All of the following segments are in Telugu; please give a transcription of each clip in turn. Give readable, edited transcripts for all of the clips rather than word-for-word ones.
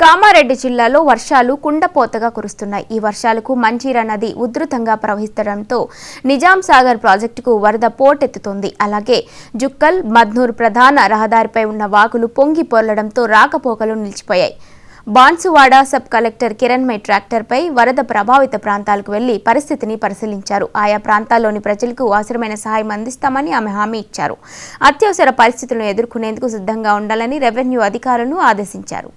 కామారెడ్డి జిల్లాలో వర్షాలు కుండపోతగా కురుస్తున్నాయి. ఈ వర్షాలకు మంజీరా నది ఉధృతంగా ప్రవహిస్తుండటంతో నిజాం సాగర్ ప్రాజెక్టుకు వరద పోటెత్తుతోంది. అలాగే జుక్కల్ మద్నూర్ ప్రధాన రహదారిపై ఉన్న వాగులు పొంగి పొర్లడంతో రాకపోకలు నిలిచిపోయాయి. బాన్సువాడ సబ్ కలెక్టర్ కిరణ్మయ్ ట్రాక్టర్పై వరద ప్రభావిత ప్రాంతాలకు వెళ్లి పరిస్థితిని పరిశీలించారు. ఆయా ప్రాంతాల్లోని ప్రజలకు అవసరమైన సహాయం అందిస్తామని ఆమె హామీ ఇచ్చారు. అత్యవసర పరిస్థితులను ఎదుర్కొనేందుకు సిద్ధంగా ఉండాలని రెవెన్యూ అధికారులను ఆదేశించారు.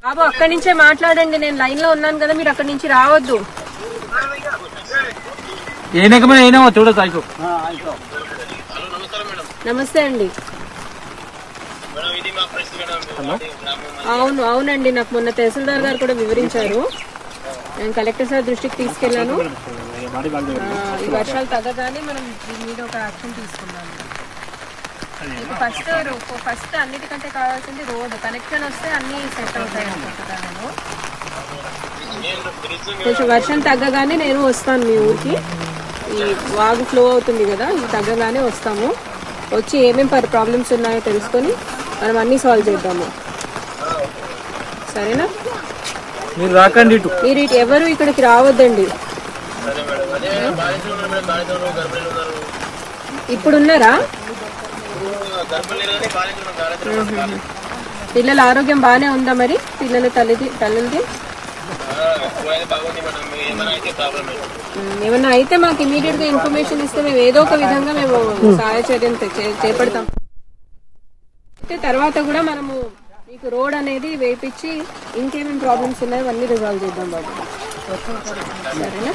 బాబు అక్కడి నుంచే మాట్లాడండి, నేను లైన్ లో ఉన్నాను కదా, మీరు అక్కడి నుంచి రావద్దు. నమస్తే అండి. అవునండి, నాకు మొన్న తహసీల్దార్ గారు కూడా వివరించారు. నేను కలెక్టర్ సార్ దృష్టికి తీసుకెళ్లాను. ఈ వర్షాలు తగ్గగానే మనం దీని మీద ఒక యాక్షన్ తీసుకున్నాము. ఫస్ట్ అన్నిటికంటే కావాల్సింది రోడ్ కనెక్షన్ వస్తే అన్ని సెట్ అవుతాయి అనుకుంటున్నాను. కొంచెం వర్షం తగ్గగానే నేను వస్తాను మీ ఊరికి. ఈ వాగు ఫ్లో అవుతుంది కదా, ఇది తగ్గగానే వస్తాము. వచ్చి ఏమేమి ప్రాబ్లమ్స్ ఉన్నాయో తెలుసుకొని మనం అన్ని సాల్వ్ చేద్దాము. సరేనా? మీరు రాకండి, మీరు ఎవరు ఇక్కడికి రావద్దండి. ఇప్పుడున్నారా? పిల్లల ఆరోగ్యం బాగానే ఉందా? మరి పిల్లల తల్లిది ఏమన్నా అయితే మాకు ఇమీడియట్ గా ఇన్ఫర్మేషన్ ఇస్తే మేము ఏదో ఒక విధంగా మేము సహాయ చర్యలు చేపడతాం. తర్వాత కూడా మనము మీకు రోడ్ అనేది వేయించి ఇంకేమేమి ప్రాబ్లమ్స్ ఉన్నాయో అన్నీ రిజాల్వ్ చేద్దాం బాబు. సరేనా?